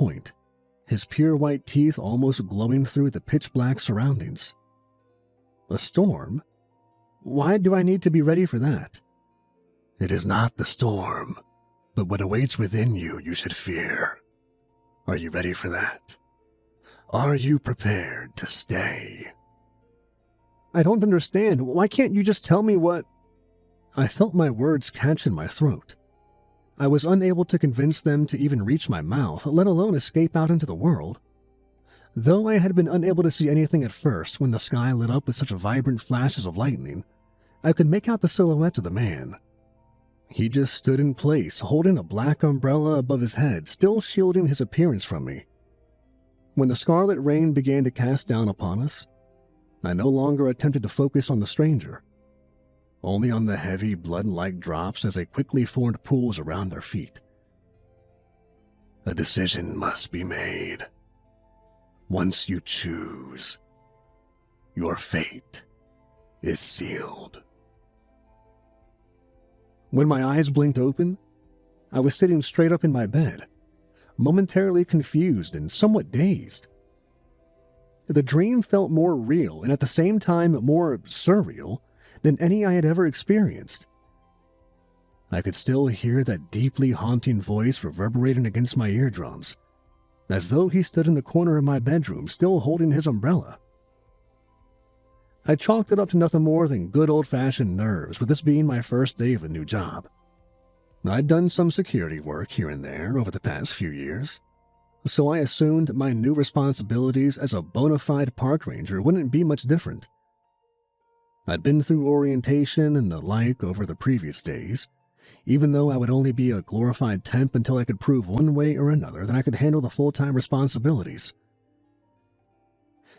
point, his pure white teeth almost glowing through the pitch-black surroundings. A storm? Why do I need to be ready for that? It is not the storm, but what awaits within you should fear. Are you ready for that? Are you prepared to stay? I don't understand. Why can't you just tell me what... I felt my words catch in my throat. I was unable to convince them to even reach my mouth, let alone escape out into the world. Though I had been unable to see anything at first when the sky lit up with such vibrant flashes of lightning, I could make out the silhouette of the man. He just stood in place, holding a black umbrella above his head, still shielding his appearance from me. When the scarlet rain began to cast down upon us, I no longer attempted to focus on the stranger, only on the heavy blood-like drops as they quickly formed pools around our feet. A decision must be made. Once you choose, your fate is sealed. When my eyes blinked open, I was sitting straight up in my bed, momentarily confused and somewhat dazed. The dream felt more real and at the same time more surreal than any I had ever experienced. I could still hear that deeply haunting voice reverberating against my eardrums, as though he stood in the corner of my bedroom still holding his umbrella. I chalked it up to nothing more than good old-fashioned nerves, with this being my first day of a new job. I'd done some security work here and there over the past few years, so I assumed my new responsibilities as a bona fide park ranger wouldn't be much different. I'd been through orientation and the like over the previous days, even though I would only be a glorified temp until I could prove one way or another that I could handle the full-time responsibilities.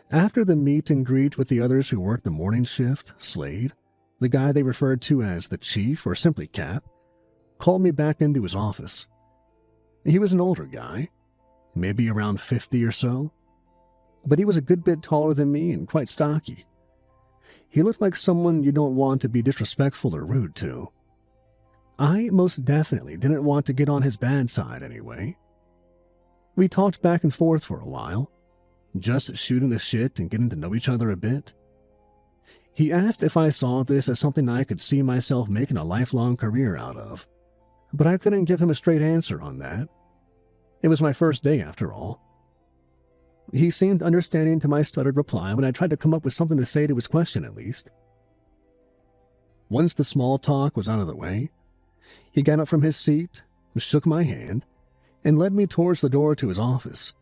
After the meet and greet with the others who worked the morning shift, Slade, the guy they referred to as the Chief or simply Cap, called me back into his office. He was an older guy, maybe around 50 or so, but he was a good bit taller than me and quite stocky. He looked like someone you don't want to be disrespectful or rude to. I most definitely didn't want to get on his bad side anyway. We talked back and forth for a while, just shooting the shit and getting to know each other a bit. He asked if I saw this as something I could see myself making a lifelong career out of, but I couldn't give him a straight answer on that. It was my first day after all. He seemed understanding to my stuttered reply when I tried to come up with something to say to his question at least. Once the small talk was out of the way, he got up from his seat, shook my hand, and led me towards the door to his office.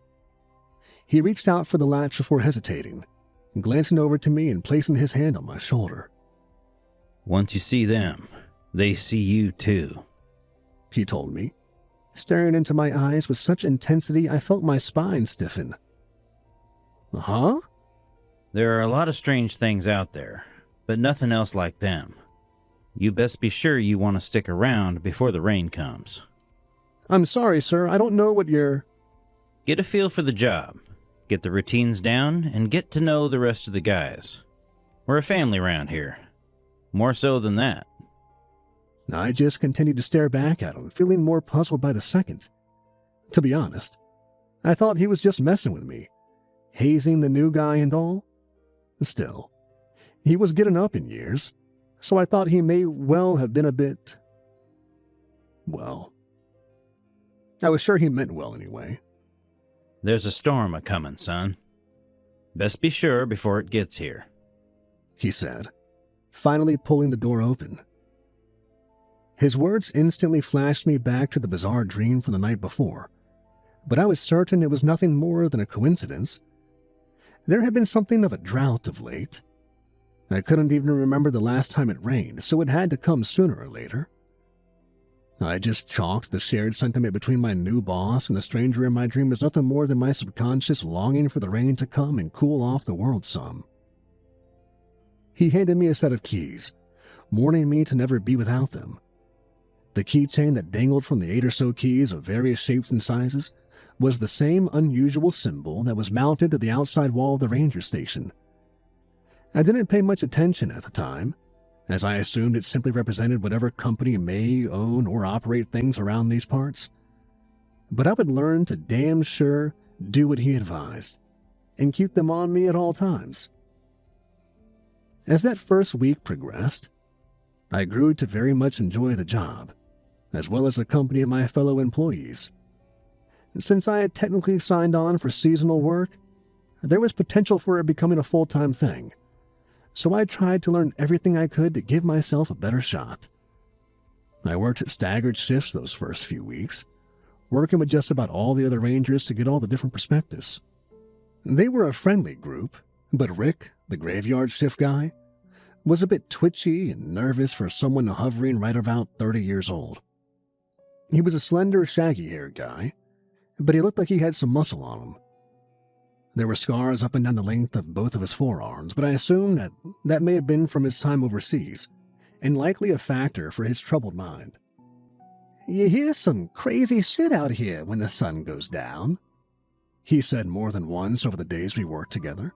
He reached out for the latch before hesitating, glancing over to me and placing his hand on my shoulder. Once you see them, they see you too, he told me, staring into my eyes with such intensity I felt my spine stiffen. Huh? There are a lot of strange things out there, but nothing else like them. You best be sure you want to stick around before the rain comes. I'm sorry, sir. I don't know what you're... Get a feel for the job, get the routines down, and get to know the rest of the guys. We're a family around here. More so than that. I just continued to stare back at him, feeling more puzzled by the second. To be honest, I thought he was just messing with me, hazing the new guy and all. Still, he was getting up in years, so I thought he may well have been a bit... well, I was sure he meant well anyway. There's a storm a-comin', son. Best be sure before it gets here, he said, finally pulling the door open. His words instantly flashed me back to the bizarre dream from the night before, but I was certain it was nothing more than a coincidence. There had been something of a drought of late. I couldn't even remember the last time it rained, so it had to come sooner or later. I just chalked the shared sentiment between my new boss and the stranger in my dream as nothing more than my subconscious longing for the rain to come and cool off the world some. He handed me a set of keys, warning me to never be without them. The keychain that dangled from the 8 or so keys of various shapes and sizes was the same unusual symbol that was mounted to the outside wall of the ranger station. I didn't pay much attention at the time, as I assumed it simply represented whatever company may own or operate things around these parts. but I would learn to damn sure do what he advised and keep them on me at all times. As that first week progressed, I grew to very much enjoy the job, as well as the company of my fellow employees. Since I had technically signed on for seasonal work, there was potential for it becoming a full-time thing, so I tried to learn everything I could to give myself a better shot. I worked at staggered shifts those first few weeks, working with just about all the other Rangers to get all the different perspectives. They were a friendly group, but Rick, the graveyard shift guy, was a bit twitchy and nervous for someone hovering right about 30 years old. He was a slender, shaggy-haired guy, but he looked like he had some muscle on him. There were scars up and down the length of both of his forearms, but I assumed that may have been from his time overseas, and likely a factor for his troubled mind. "You hear some crazy shit out here when the sun goes down," he said more than once over the days we worked together.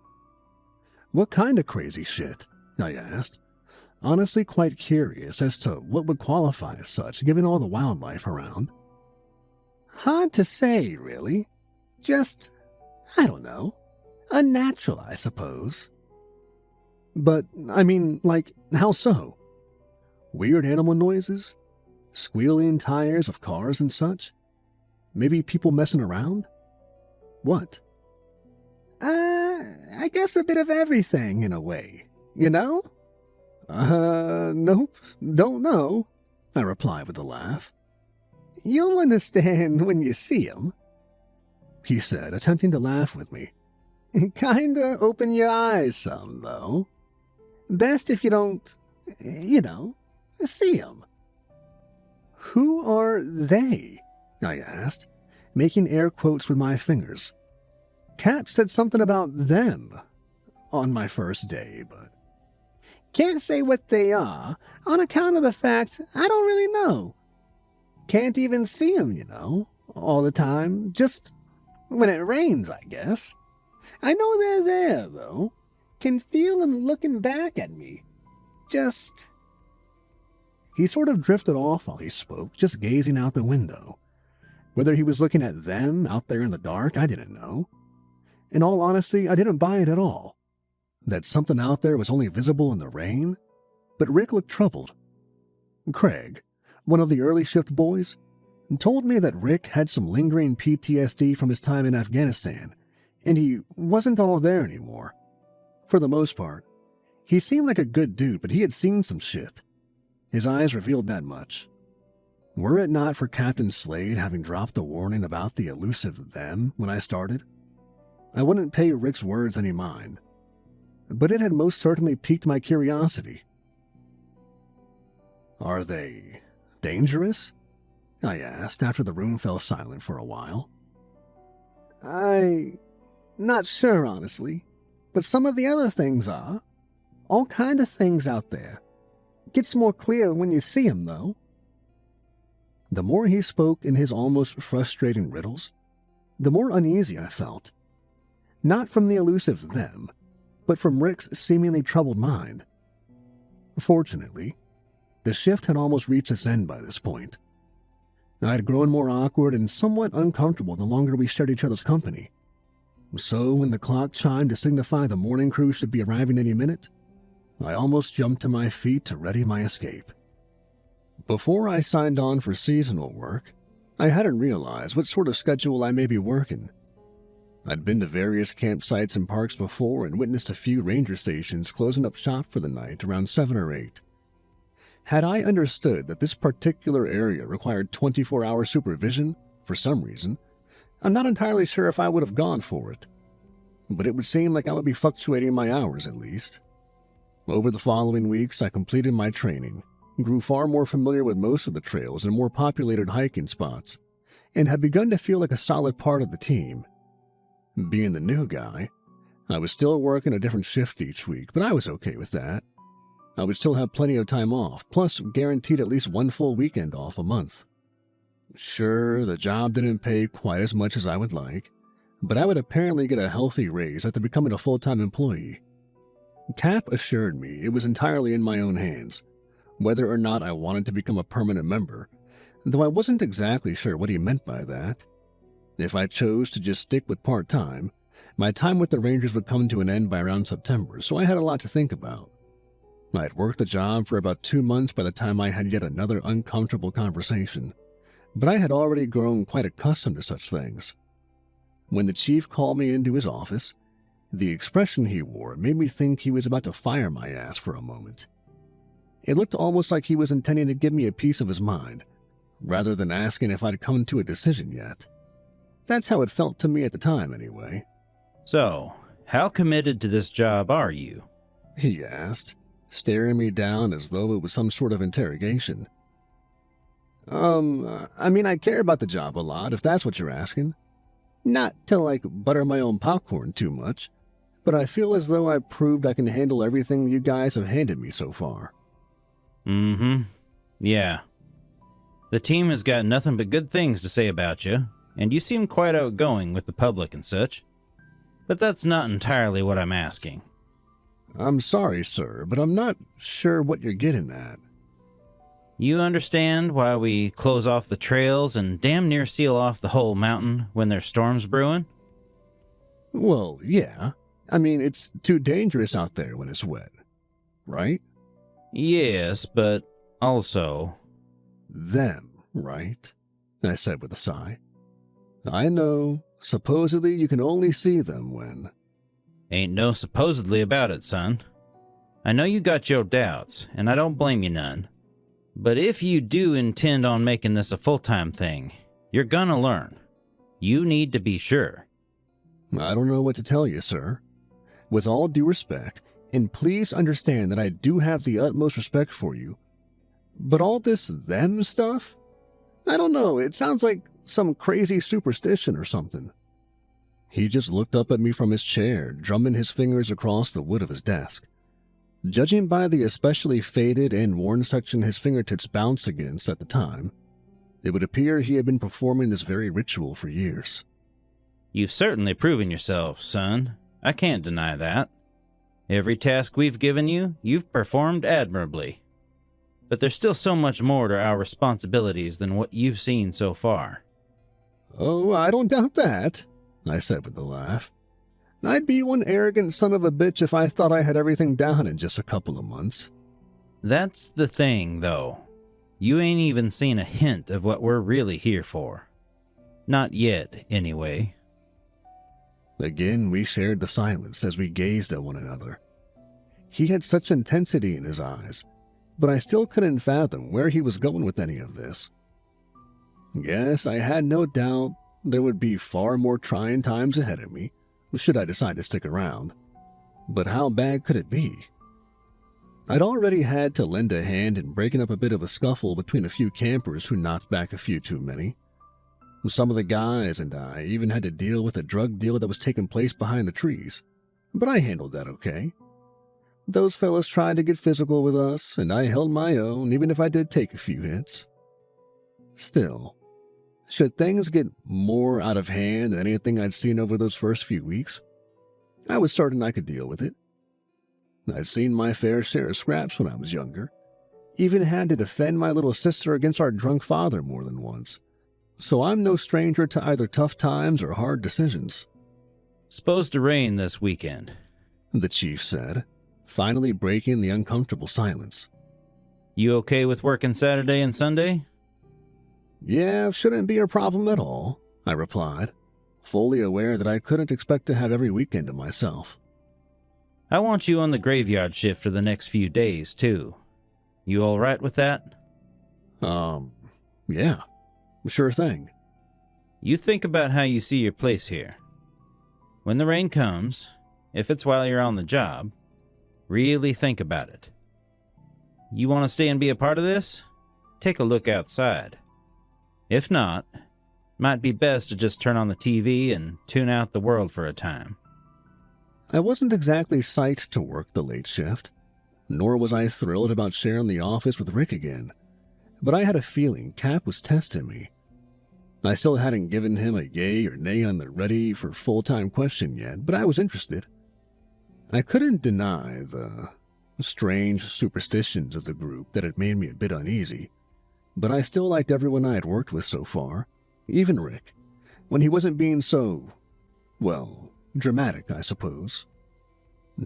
"What kind of crazy shit?" I asked, honestly quite curious as to what would qualify as such given all the wildlife around. "Hard to say, really. Just, I don't know, unnatural, I suppose." "But, I mean, like, how so? Weird animal noises? Squealing tires of cars and such? Maybe people messing around? What?" I guess a bit of everything in a way, you know?" Nope, don't know," I replied with a laugh. "You'll understand when you see 'em," he said, attempting to laugh with me. "Kinda open your eyes some, though. Best if you don't, see 'em." "Who are they?" I asked, making air quotes with my fingers. Cap said something about them on my first day, but can't say what they are on account of the fact I don't really know. Can't even see 'em, all the time, just when it rains, I guess. I know they're there, though. Can feel them looking back at me. Just..." He sort of drifted off while he spoke, just gazing out the window. Whether he was looking at them out there in the dark, I didn't know. In all honesty, I didn't buy it at all. That something out there was only visible in the rain, but Rick looked troubled. Craig, one of the early shift boys, told me that Rick had some lingering PTSD from his time in Afghanistan, and he wasn't all there anymore. For the most part, he seemed like a good dude, but he had seen some shit. His eyes revealed that much. Were it not for Captain Slade having dropped the warning about the elusive them when I started, I wouldn't pay Rick's words any mind. But it had most certainly piqued my curiosity. "Are they dangerous?" I asked after the room fell silent for a while. Not sure, honestly, but some of the other things are. All kind of things out there. Gets more clear when you see 'em, though." The more he spoke in his almost frustrating riddles, the more uneasy I felt. Not from the elusive them, but from Rick's seemingly troubled mind. Fortunately, the shift had almost reached its end by this point. I had grown more awkward and somewhat uncomfortable the longer we shared each other's company. So when the clock chimed to signify the morning crew should be arriving any minute, I almost jumped to my feet to ready my escape. Before I signed on for seasonal work, I hadn't realized what sort of schedule I may be working. I'd been to various campsites and parks before and witnessed a few ranger stations closing up shop for the night around 7 or 8. Had I understood that this particular area required 24-hour supervision, for some reason, I'm not entirely sure if I would have gone for it. But it would seem like I would be fluctuating my hours at least. Over the following weeks, I completed my training, grew far more familiar with most of the trails and more populated hiking spots, and had begun to feel like a solid part of the team. Being the new guy, I was still working a different shift each week, but I was okay with that. I would still have plenty of time off, plus guaranteed at least one full weekend off a month. Sure, the job didn't pay quite as much as I would like, but I would apparently get a healthy raise after becoming a full-time employee. Cap assured me it was entirely in my own hands, whether or not I wanted to become a permanent member, though I wasn't exactly sure what he meant by that. If I chose to just stick with part-time, my time with the Rangers would come to an end by around September, so I had a lot to think about. I'd worked the job for about 2 months by the time I had yet another uncomfortable conversation, but I had already grown quite accustomed to such things. When the chief called me into his office, the expression he wore made me think he was about to fire my ass for a moment. It looked almost like he was intending to give me a piece of his mind, rather than asking if I'd come to a decision yet. That's how it felt to me at the time, anyway. So, how committed to this job are you? He asked, staring me down as though it was some sort of interrogation. I care about the job a lot, if that's what you're asking. Not to, butter my own popcorn too much, but I feel as though I've proved I can handle everything you guys have handed me so far. Yeah. The team has got nothing but good things to say about you, and you seem quite outgoing with the public and such. But that's not entirely what I'm asking. I'm sorry, sir, but I'm not sure what you're getting at. You understand why we close off the trails and damn near seal off the whole mountain when there's storms brewing? Well, yeah. It's too dangerous out there when it's wet, right? Yes, but also... Them, right? I said with a sigh. I know. Supposedly you can only see them when... Ain't no supposedly about it, son. I know you got your doubts, and I don't blame you none. But if you do intend on making this a full-time thing, you're gonna learn. You need to be sure. I don't know what to tell you, sir. With all due respect, and please understand that I do have the utmost respect for you, but all this them stuff? I don't know, it sounds like some crazy superstition or something. He just looked up at me from his chair, drumming his fingers across the wood of his desk. Judging by the especially faded and worn section his fingertips bounced against at the time, it would appear he had been performing this very ritual for years. You've certainly proven yourself, son. I can't deny that. Every task we've given you, you've performed admirably. But there's still so much more to our responsibilities than what you've seen so far. Oh, I don't doubt that, I said with a laugh. I'd be one arrogant son of a bitch if I thought I had everything down in just a couple of months. That's the thing, though. You ain't even seen a hint of what we're really here for. Not yet, anyway. Again, we shared the silence as we gazed at one another. He had such intensity in his eyes, but I still couldn't fathom where he was going with any of this. Yes, I had no doubt there would be far more trying times ahead of me, should I decide to stick around. But how bad could it be? I'd already had to lend a hand in breaking up a bit of a scuffle between a few campers who knocked back a few too many. Some of the guys and I even had to deal with a drug deal that was taking place behind the trees, but I handled that okay. Those fellas tried to get physical with us, and I held my own even if I did take a few hits. Still, should things get more out of hand than anything I'd seen over those first few weeks, I was certain I could deal with it. I'd seen my fair share of scraps when I was younger, even had to defend my little sister against our drunk father more than once, so I'm no stranger to either tough times or hard decisions. Supposed to rain this weekend, the chief said, finally breaking the uncomfortable silence. You okay with working Saturday and Sunday? Yeah, shouldn't be a problem at all, I replied, fully aware that I couldn't expect to have every weekend to myself. I want you on the graveyard shift for the next few days, too. You all right with that? Yeah, sure thing. You think about how you see your place here. When the rain comes, if it's while you're on the job, really think about it. You want to stay and be a part of this? Take a look outside. If not, might be best to just turn on the TV and tune out the world for a time. I wasn't exactly psyched to work the late shift, nor was I thrilled about sharing the office with Rick again, but I had a feeling Cap was testing me. I still hadn't given him a yay or nay on the ready for full-time question yet, but I was interested. I couldn't deny the strange superstitions of the group that had made me a bit uneasy, but I still liked everyone I had worked with so far, even Rick, when he wasn't being so, well, dramatic, I suppose.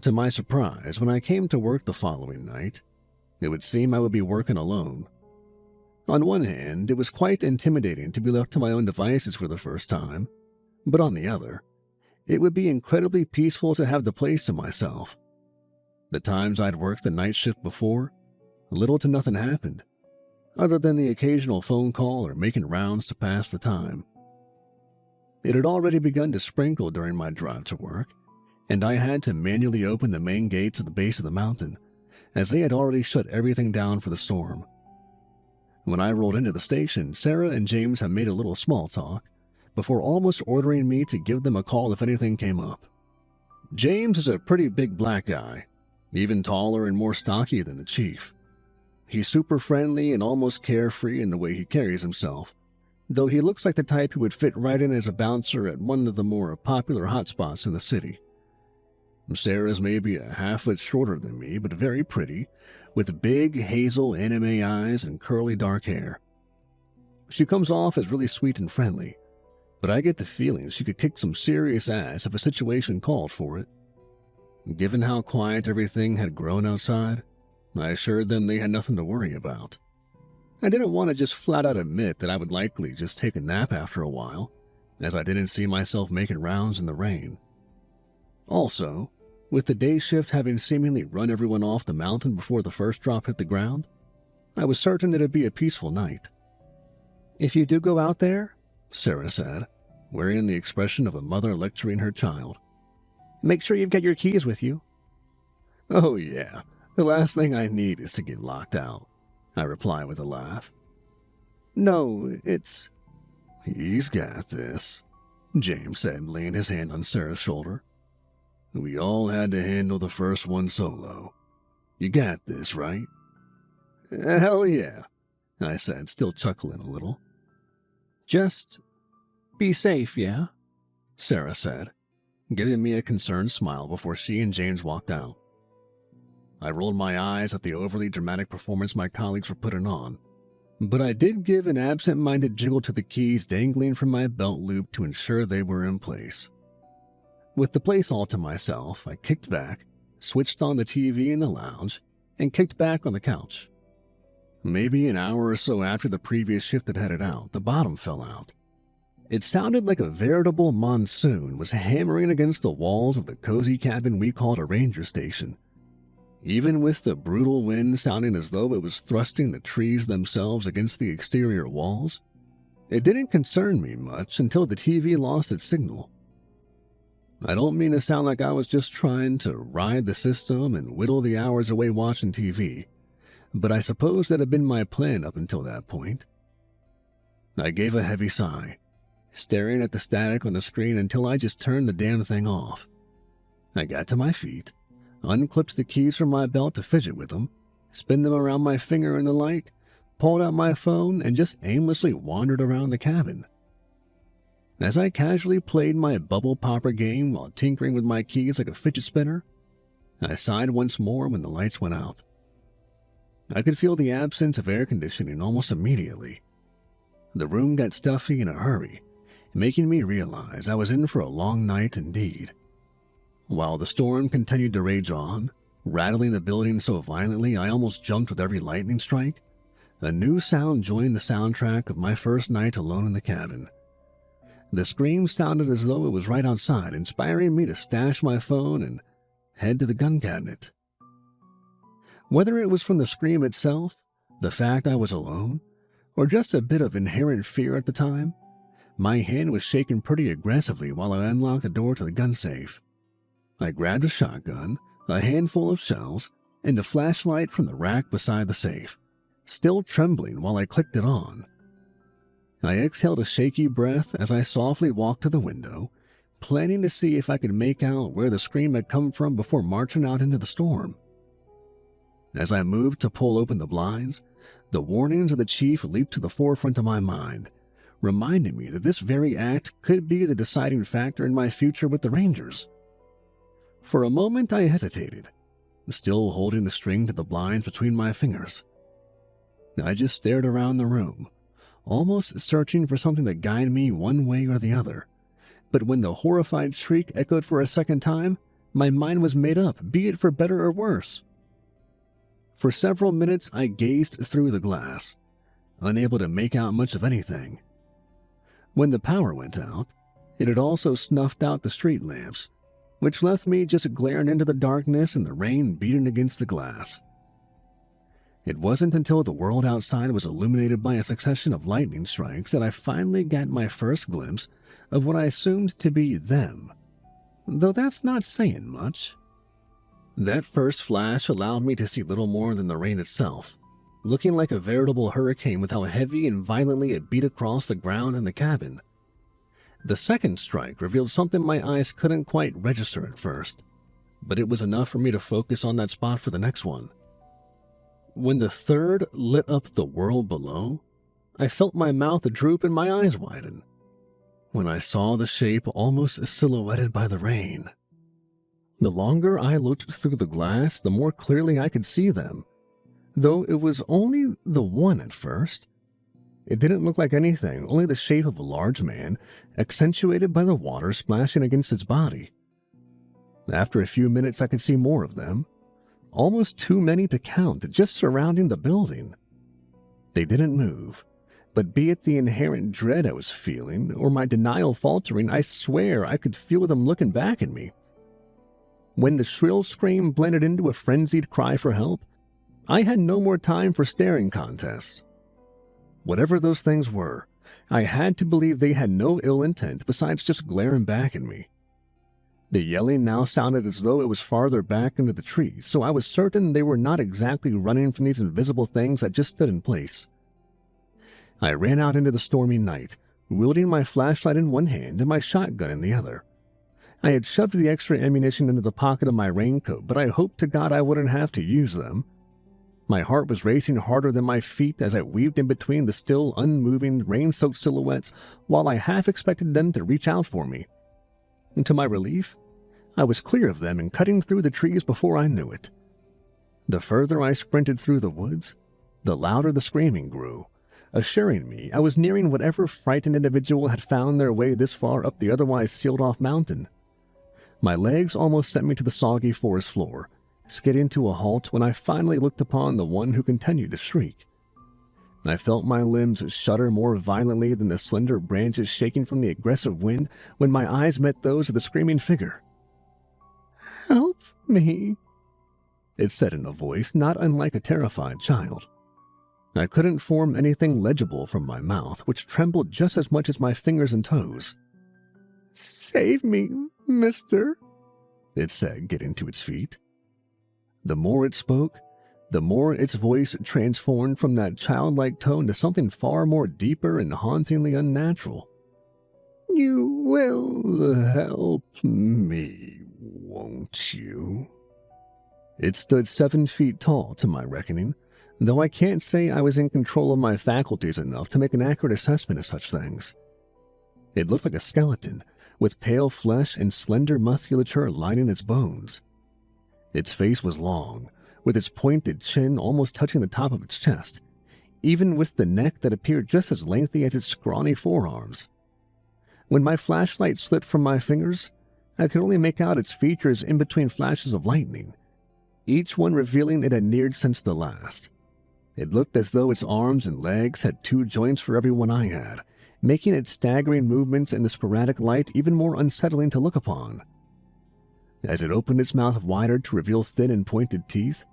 To my surprise, when I came to work the following night, it would seem I would be working alone. On one hand, it was quite intimidating to be left to my own devices for the first time, but on the other, it would be incredibly peaceful to have the place to myself. The times I'd worked the night shift before, little to nothing happened, other than the occasional phone call or making rounds to pass the time. It had already begun to sprinkle during my drive to work, and I had to manually open the main gates at the base of the mountain, as they had already shut everything down for the storm. When I rolled into the station, Sarah and James had made a little small talk before almost ordering me to give them a call if anything came up. James is a pretty big black guy, even taller and more stocky than the chief. He's super friendly and almost carefree in the way he carries himself, though he looks like the type who would fit right in as a bouncer at one of the more popular hotspots in the city. Sarah's maybe a half-foot shorter than me, but very pretty, with big hazel anime eyes and curly dark hair. She comes off as really sweet and friendly, but I get the feeling she could kick some serious ass if a situation called for it. Given how quiet everything had grown outside, I assured them they had nothing to worry about. I didn't want to just flat out admit that I would likely just take a nap after a while, as I didn't see myself making rounds in the rain. Also, with the day shift having seemingly run everyone off the mountain before the first drop hit the ground, I was certain it'd be a peaceful night. "If you do go out there," Sarah said, wearing the expression of a mother lecturing her child, "make sure you've got your keys with you." "Oh yeah, the last thing I need is to get locked out," I reply with a laugh. "No, it's—" "He's got this," James said, laying his hand on Sarah's shoulder. "We all had to handle the first one solo. You got this, right?" "Hell yeah," I said, still chuckling a little. "Just be safe, yeah?" Sarah said, giving me a concerned smile before she and James walked out. I rolled my eyes at the overly dramatic performance my colleagues were putting on, but I did give an absent-minded jiggle to the keys dangling from my belt loop to ensure they were in place. With the place all to myself, I kicked back, switched on the TV in the lounge, and kicked back on the couch. Maybe an hour or so after the previous shift had headed out, the bottom fell out. It sounded like a veritable monsoon was hammering against the walls of the cozy cabin we called a ranger station. Even with the brutal wind sounding as though it was thrusting the trees themselves against the exterior walls, it didn't concern me much until the TV lost its signal. I don't mean to sound like I was just trying to ride the system and whittle the hours away watching TV, but I suppose that had been my plan up until that point. I gave a heavy sigh, staring at the static on the screen until I just turned the damn thing off. I got to my feet, unclipped the keys from my belt to fidget with them, spin them around my finger and the like, pulled out my phone, and just aimlessly wandered around the cabin. As I casually played my bubble popper game while tinkering with my keys like a fidget spinner, I sighed once more when the lights went out. I could feel the absence of air conditioning almost immediately. The room got stuffy in a hurry, making me realize I was in for a long night indeed. While the storm continued to rage on, rattling the building so violently I almost jumped with every lightning strike, a new sound joined the soundtrack of my first night alone in the cabin. The scream sounded as though it was right outside, inspiring me to stash my phone and head to the gun cabinet. Whether it was from the scream itself, the fact I was alone, or just a bit of inherent fear at the time, my hand was shaking pretty aggressively while I unlocked the door to the gun safe. I grabbed a shotgun, a handful of shells, and a flashlight from the rack beside the safe, still trembling while I clicked it on. I exhaled a shaky breath as I softly walked to the window, planning to see if I could make out where the scream had come from before marching out into the storm. As I moved to pull open the blinds, the warnings of the chief leaped to the forefront of my mind, reminding me that this very act could be the deciding factor in my future with the Rangers. For a moment I hesitated, still holding the string to the blinds between my fingers. I just stared around the room, almost searching for something to guide me one way or the other. But when the horrified shriek echoed for a second time, my mind was made up, be it for better or worse. For several minutes, I gazed through the glass, unable to make out much of anything. When the power went out, it had also snuffed out the street lamps, which left me just glaring into the darkness and the rain beating against the glass. It wasn't until the world outside was illuminated by a succession of lightning strikes that I finally got my first glimpse of what I assumed to be them, though that's not saying much. That first flash allowed me to see little more than the rain itself, looking like a veritable hurricane with how heavy and violently it beat across the ground and the cabin. The second strike revealed something my eyes couldn't quite register at first, but it was enough for me to focus on that spot for the next one. When the third lit up the world below, I felt my mouth droop and my eyes widen when I saw the shape almost silhouetted by the rain. The longer I looked through the glass, the more clearly I could see them, though it was only the one at first. It didn't look like anything, only the shape of a large man, accentuated by the water splashing against its body. After a few minutes, I could see more of them, almost too many to count, just surrounding the building. They didn't move, but be it the inherent dread I was feeling or my denial faltering, I swear I could feel them looking back at me. When the shrill scream blended into a frenzied cry for help, I had no more time for staring contests. Whatever those things were, I had to believe they had no ill intent besides just glaring back at me. The yelling now sounded as though it was farther back into the trees, so I was certain they were not exactly running from these invisible things that just stood in place. I ran out into the stormy night, wielding my flashlight in one hand and my shotgun in the other. I had shoved the extra ammunition into the pocket of my raincoat, but I hoped to God I wouldn't have to use them. My heart was racing harder than my feet as I weaved in between the still unmoving, rain-soaked silhouettes while I half expected them to reach out for me. And to my relief, I was clear of them and cutting through the trees before I knew it. The further I sprinted through the woods, the louder the screaming grew, assuring me I was nearing whatever frightened individual had found their way this far up the otherwise sealed-off mountain. My legs almost sent me to the soggy forest floor, skidding to a halt when I finally looked upon the one who continued to shriek. I felt my limbs shudder more violently than the slender branches shaking from the aggressive wind when my eyes met those of the screaming figure. "Help me," it said in a voice not unlike a terrified child. I couldn't form anything legible from my mouth, which trembled just as much as my fingers and toes. "Save me, mister," it said, getting to its feet. The more it spoke, the more its voice transformed from that childlike tone to something far more deeper and hauntingly unnatural. "You will help me, won't you?" It stood 7 feet tall to my reckoning, though I can't say I was in control of my faculties enough to make an accurate assessment of such things. It looked like a skeleton, with pale flesh and slender musculature lining its bones. Its face was long, with its pointed chin almost touching the top of its chest, even with the neck that appeared just as lengthy as its scrawny forearms. When my flashlight slipped from my fingers, I could only make out its features in between flashes of lightning, each one revealing it had neared since the last. It looked as though its arms and legs had 2 joints for every one I had, making its staggering movements in the sporadic light even more unsettling to look upon. As it opened its mouth wider to reveal thin and pointed teeth,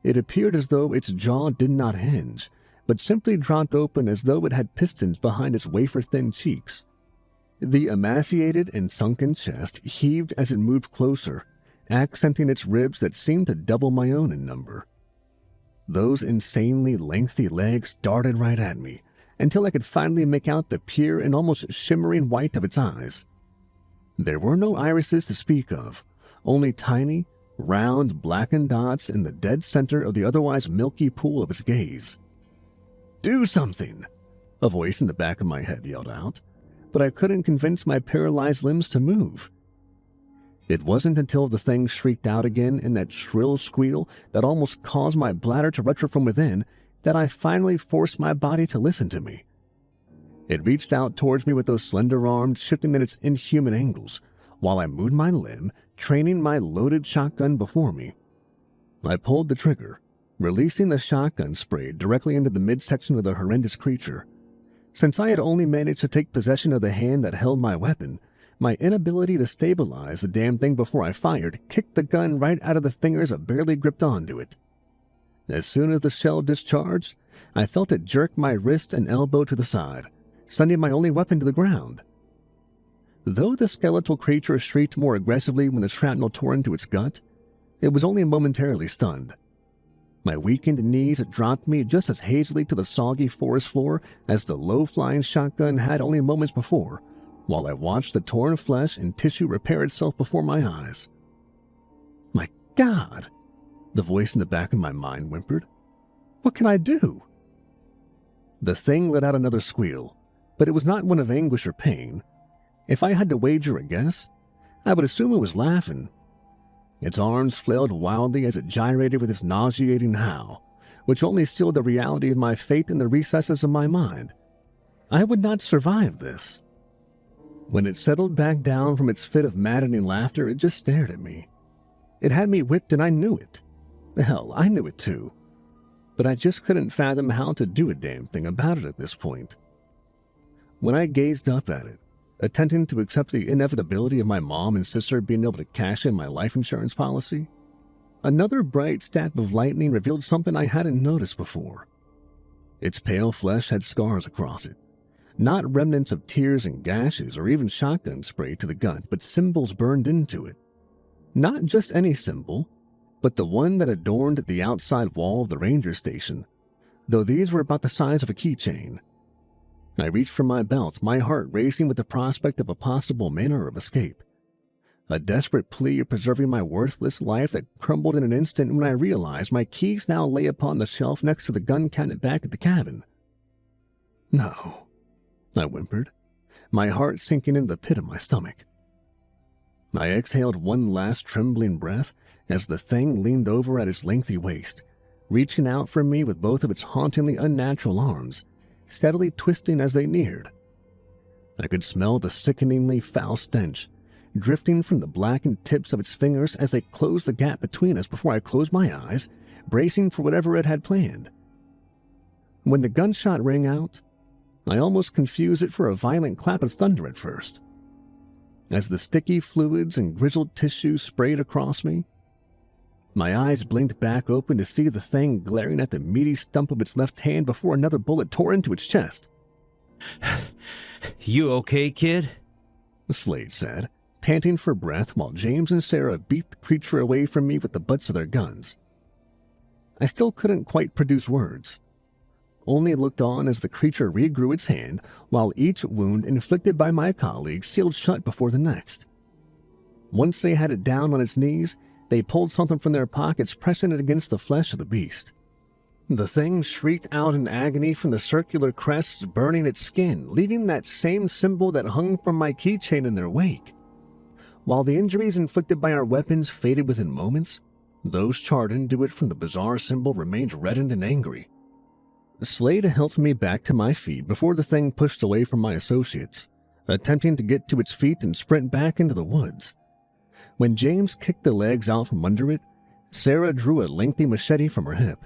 it appeared as though its jaw did not hinge, but simply dropped open as though it had pistons behind its wafer-thin cheeks. The emaciated and sunken chest heaved as it moved closer, accenting its ribs that seemed to double my own in number. Those insanely lengthy legs darted right at me, until I could finally make out the pure and almost shimmering white of its eyes. There were no irises to speak of, only tiny, round, blackened dots in the dead center of the otherwise milky pool of its gaze. "Do something!" a voice in the back of my head yelled out, but I couldn't convince my paralyzed limbs to move. It wasn't until the thing shrieked out again in that shrill squeal that almost caused my bladder to rupture from within that I finally forced my body to listen to me. It reached out towards me with those slender arms shifting at its inhuman angles, while I moved my limb, training my loaded shotgun before me. I pulled the trigger, releasing the shotgun spray directly into the midsection of the horrendous creature. Since I had only managed to take possession of the hand that held my weapon, my inability to stabilize the damn thing before I fired kicked the gun right out of the fingers that barely gripped onto it. As soon as the shell discharged, I felt it jerk my wrist and elbow to the side, sending my only weapon to the ground. Though the skeletal creature shrieked more aggressively when the shrapnel tore into its gut, it was only momentarily stunned. My weakened knees had dropped me just as hazily to the soggy forest floor as the low-flying shotgun had only moments before, while I watched the torn flesh and tissue repair itself before my eyes. "My God!" the voice in the back of my mind whimpered. "What can I do?" The thing let out another squeal, but it was not one of anguish or pain. If I had to wager a guess, I would assume it was laughing. Its arms flailed wildly as it gyrated with its nauseating howl, which only sealed the reality of my fate in the recesses of my mind. I would not survive this. When it settled back down from its fit of maddening laughter, it just stared at me. It had me whipped and I knew it. Hell, I knew it too. But I just couldn't fathom how to do a damn thing about it at this point. When I gazed up at it, attempting to accept the inevitability of my mom and sister being able to cash in my life insurance policy, another bright stab of lightning revealed something I hadn't noticed before. Its pale flesh had scars across it, not remnants of tears and gashes or even shotgun spray to the gut, but symbols burned into it. Not just any symbol, but the one that adorned the outside wall of the ranger station, though these were about the size of a keychain. I reached for my belt, my heart racing with the prospect of a possible manner of escape. A desperate plea of preserving my worthless life that crumbled in an instant when I realized my keys now lay upon the shelf next to the gun cabinet back at the cabin. "No," I whimpered, my heart sinking into the pit of my stomach. I exhaled one last trembling breath as the thing leaned over at its lengthy waist, reaching out for me with both of its hauntingly unnatural arms, steadily twisting as they neared. I could smell the sickeningly foul stench drifting from the blackened tips of its fingers as they closed the gap between us before I closed my eyes, bracing for whatever it had planned. When the gunshot rang out, I almost confused it for a violent clap of thunder at first. As the sticky fluids and grizzled tissue sprayed across me, my eyes blinked back open to see the thing glaring at the meaty stump of its left hand before another bullet tore into its chest. "You okay, kid?" Slade said, panting for breath while James and Sarah beat the creature away from me with the butts of their guns. I still couldn't quite produce words, only looked on as the creature regrew its hand while each wound inflicted by my colleagues sealed shut before the next. Once they had it down on its knees, they pulled something from their pockets, pressing it against the flesh of the beast. The thing shrieked out in agony from the circular crests burning its skin, leaving that same symbol that hung from my keychain in their wake. While the injuries inflicted by our weapons faded within moments, those charred into it from the bizarre symbol remained reddened and angry. Slade helped me back to my feet before the thing pushed away from my associates, attempting to get to its feet and sprint back into the woods. When James kicked the legs out from under it, Sarah drew a lengthy machete from her hip.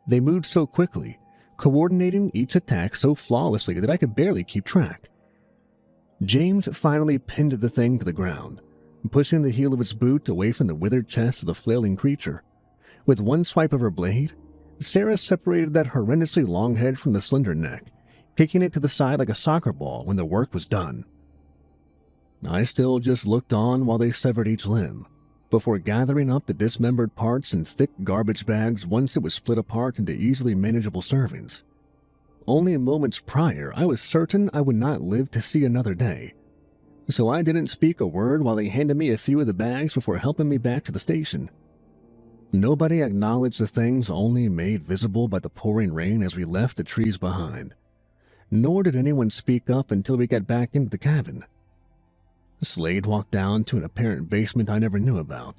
They moved so quickly, coordinating each attack so flawlessly that I could barely keep track. James finally pinned the thing to the ground, pushing the heel of its boot away from the withered chest of the flailing creature. With one swipe of her blade, Sarah separated that horrendously long head from the slender neck, kicking it to the side like a soccer ball when the work was done. I still just looked on while they severed each limb, before gathering up the dismembered parts in thick garbage bags once it was split apart into easily manageable servings. Only moments prior, I was certain I would not live to see another day, so I didn't speak a word while they handed me a few of the bags before helping me back to the station. Nobody acknowledged the things only made visible by the pouring rain as we left the trees behind, nor did anyone speak up until we got back into the cabin. Slade walked down to an apparent basement I never knew about,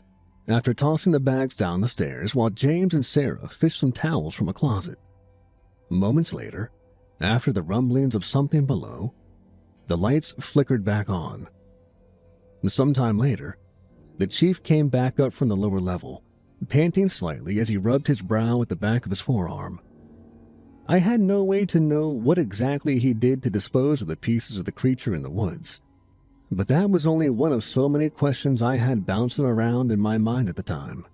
after tossing the bags down the stairs while James and Sarah fished some towels from a closet. Moments later, After the rumblings of something below, the lights flickered back on. Sometime later, the chief came back up from the lower level, panting slightly as he rubbed his brow with the back of his forearm. I had no way to know what exactly he did to dispose of the pieces of the creature in the woods, but that was only one of so many questions I had bouncing around in my mind at the time.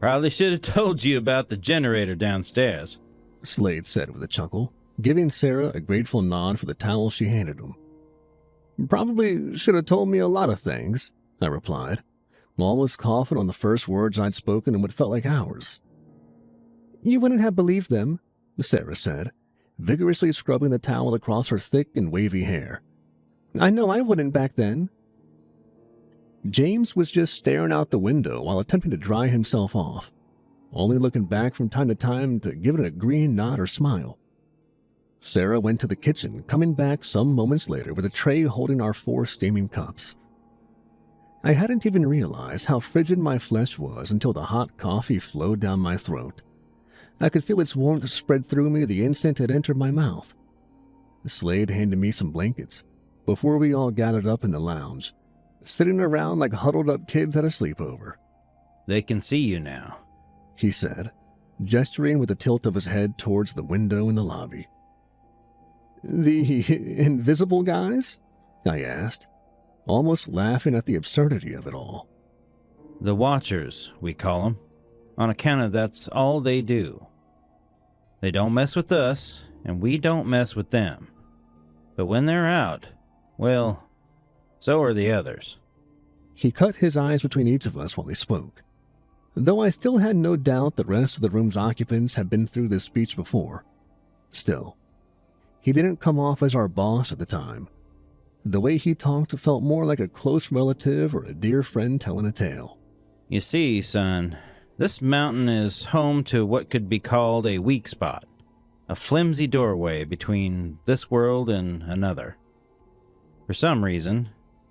Probably should have told you about the generator downstairs, Slade said with a chuckle, giving Sarah a grateful nod for the towel she handed him. Probably should have told me a lot of things, I replied, almost coughing on the first words I'd spoken in what felt like hours. You wouldn't have believed them, Sarah said, vigorously scrubbing the towel across her thick and wavy hair. I know I wouldn't back then. James was just staring out the window while attempting to dry himself off, only looking back from time to time to give it a green nod or smile. Sarah went to the kitchen, coming back some moments later with a tray holding our 4 steaming cups. I hadn't even realized how frigid my flesh was until the hot coffee flowed down my throat. I could feel its warmth spread through me the instant it entered my mouth. Slade handed me some blankets before we all gathered up in the lounge, sitting around like huddled-up kids at a sleepover. They can see you now, he said, gesturing with a tilt of his head towards the window in the lobby. The invisible guys? I asked, almost laughing at the absurdity of it all. The Watchers, we call them, on account of that's all they do. They don't mess with us, and we don't mess with them. But when they're out, well, so are the others. He cut his eyes between each of us while he spoke, though I still had no doubt the rest of the room's occupants had been through this speech before. Still, he didn't come off as our boss at the time. The way he talked felt more like a close relative or a dear friend telling a tale. You see, son, this mountain is home to what could be called a weak spot, a flimsy doorway between this world and another. For some reason,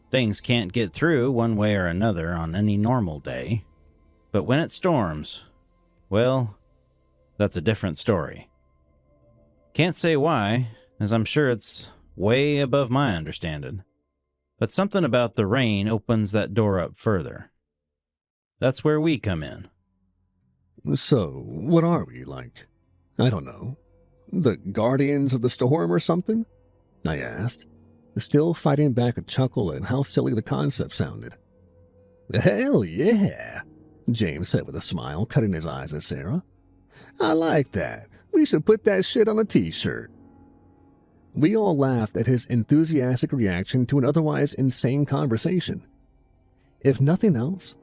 things can't get through one way or another on any normal day, but when it storms, well, that's a different story. Can't say why, as I'm sure it's way above my understanding, but something about the rain opens that door up further. That's where we come in. So, what are we, like? I don't know. The Guardians of the Storm or something? I asked, still fighting back a chuckle at how silly the concept sounded. Hell yeah, James said with a smile, cutting his eyes at Sarah. I like that. We should put that shit on a t-shirt. We all laughed at his enthusiastic reaction to an otherwise insane conversation. If nothing else,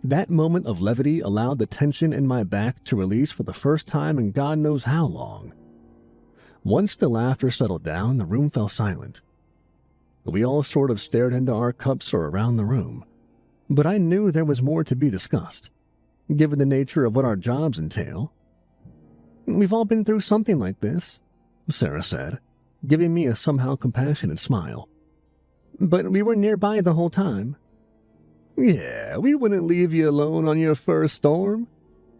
that moment of levity allowed the tension in my back to release for the first time in God knows how long. Once the laughter settled down, the room fell silent. We all sort of stared into our cups or around the room, but I knew there was more to be discussed, given the nature of what our jobs entail. We've all been through something like this, Sarah said, giving me a somehow compassionate smile. But we were nearby the whole time. Yeah, we wouldn't leave you alone on your first storm.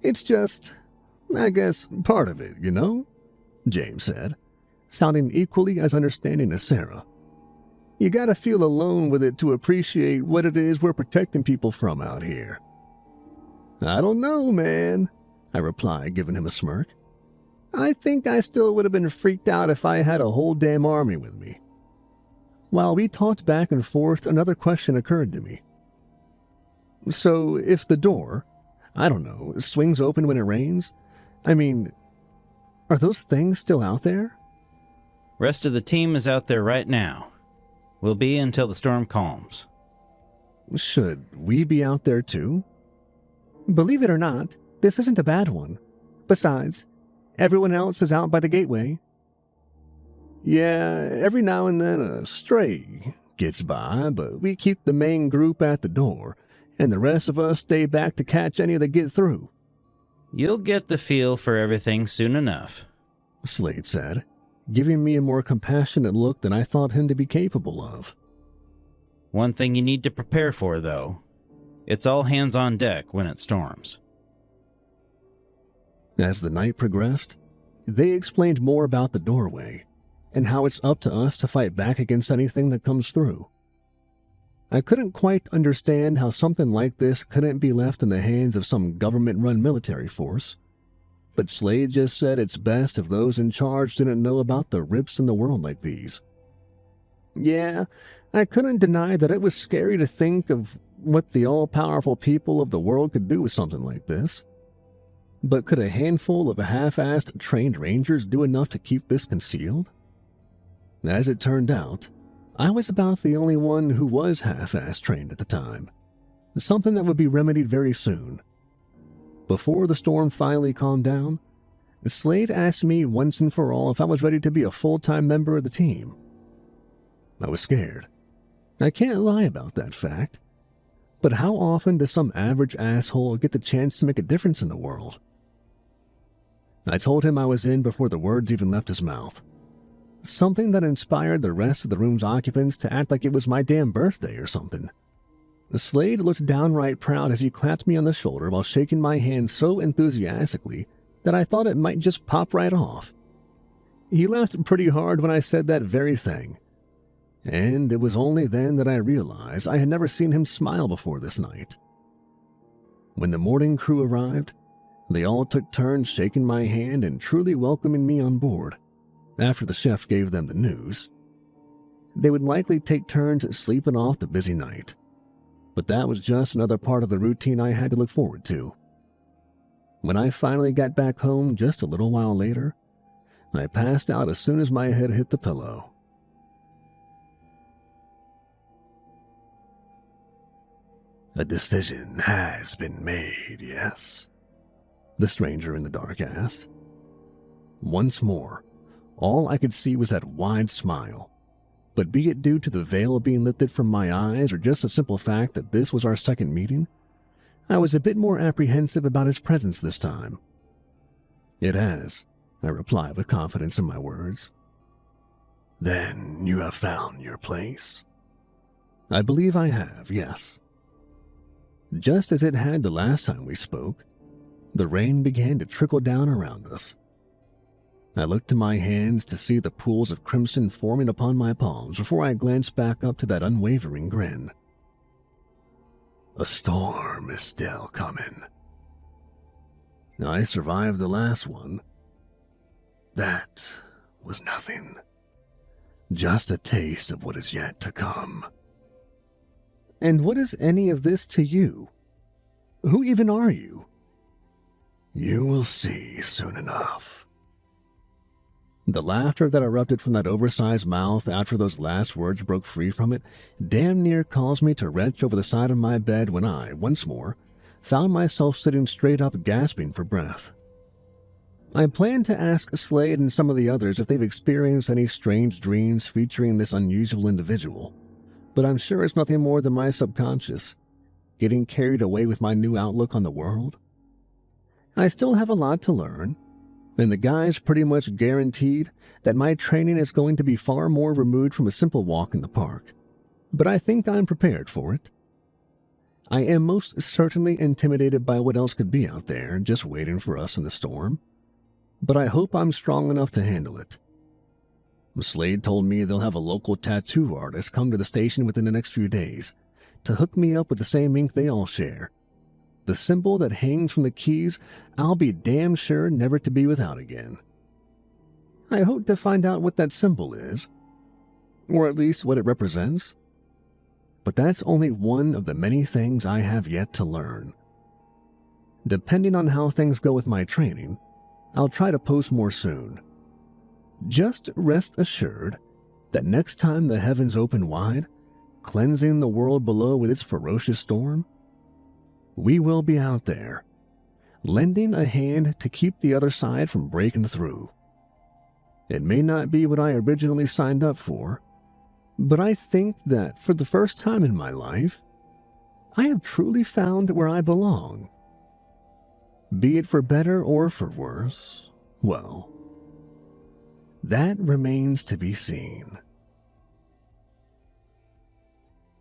It's just, I guess, part of it, you know? James said, sounding equally as understanding as Sarah. You gotta feel alone with it to appreciate what it is we're protecting people from out here. I don't know, man, I replied, giving him a smirk. I think I still would have been freaked out if I had a whole damn army with me. While we talked back and forth, another question occurred to me. So, if the door, I don't know, swings open when it rains, I mean, are those things still out there? Rest of the team is out there right now. We'll be until the storm calms. Should we be out there too? Believe it or not, this isn't a bad one. Besides, everyone else is out by the gateway. Yeah, every now and then a stray gets by, but we keep the main group at the door, and the rest of us stay back to catch any that get through. You'll get the feel for everything soon enough, Slade said, giving me a more compassionate look than I thought him to be capable of. One thing you need to prepare for, though. It's all hands on deck when it storms. As the night progressed, They explained more about the doorway and how it's up to us to fight back against anything that comes through. I couldn't quite understand how something like this couldn't be left in the hands of some government-run military force, but Slade just said it's best if those in charge didn't know about the rips in the world like these. Yeah, I couldn't deny that it was scary to think of what the all-powerful people of the world could do with something like this. But could a handful of half-assed trained rangers do enough to keep this concealed? As it turned out, I was about the only one who was half-assed trained at the time, something that would be remedied very soon. Before the storm finally calmed down, Slade asked me once and for all if I was ready to be a full-time member of the team. I was scared. I can't lie about that fact. But how often does some average asshole get the chance to make a difference in the world? I told him I was in before the words even left his mouth. Something that inspired the rest of the room's occupants to act like it was my damn birthday or something. Slade looked downright proud as he clapped me on the shoulder while shaking my hand so enthusiastically that I thought it might just pop right off. He laughed pretty hard when I said that very thing, and it was only then that I realized I had never seen him smile before this night. When the morning crew arrived, they all took turns shaking my hand and truly welcoming me on board. After the chef gave them the news, they would likely take turns sleeping off the busy night. But that was just another part of the routine I had to look forward to. When I finally got back home just a little while later, I passed out as soon as my head hit the pillow. A decision has been made, yes? The stranger in the dark asked. Once more, all I could see was that wide smile. But be it due to the veil being lifted from my eyes or just the simple fact that this was our second meeting, I was a bit more apprehensive about his presence this time. It has, I replied with confidence in my words. Then you have found your place? I believe I have, yes. Just as it had the last time we spoke, the rain began to trickle down around us. I looked to my hands to see the pools of crimson forming upon my palms before I glanced back up to that unwavering grin. A storm is still coming. I survived the last one. That was nothing. Just a taste of what is yet to come. And what is any of this to you? Who even are you? You will see soon enough. The laughter that erupted from that oversized mouth after those last words broke free from it damn near caused me to retch over the side of my bed when I, once more, found myself sitting straight up gasping for breath. I planned to ask Slade and some of the others if they've experienced any strange dreams featuring this unusual individual, but I'm sure it's nothing more than my subconscious, getting carried away with my new outlook on the world. I still have a lot to learn, and the guys pretty much guaranteed that my training is going to be far more removed from a simple walk in the park, but I think I'm prepared for it. I am most certainly intimidated by what else could be out there just waiting for us in the storm, but I hope I'm strong enough to handle it. Slade told me they'll have a local tattoo artist come to the station within the next few days to hook me up with the same ink they all share. The symbol that hangs from the keys I'll be damn sure never to be without again. I hope to find out what that symbol is, or at least what it represents. But that's only one of the many things I have yet to learn. Depending on how things go with my training, I'll try to post more soon. Just rest assured that next time the heavens open wide, cleansing the world below with its ferocious storm, we will be out there, lending a hand to keep the other side from breaking through. It may not be what I originally signed up for, but I think that for the first time in my life, I have truly found where I belong. Be it for better or for worse, well, that remains to be seen.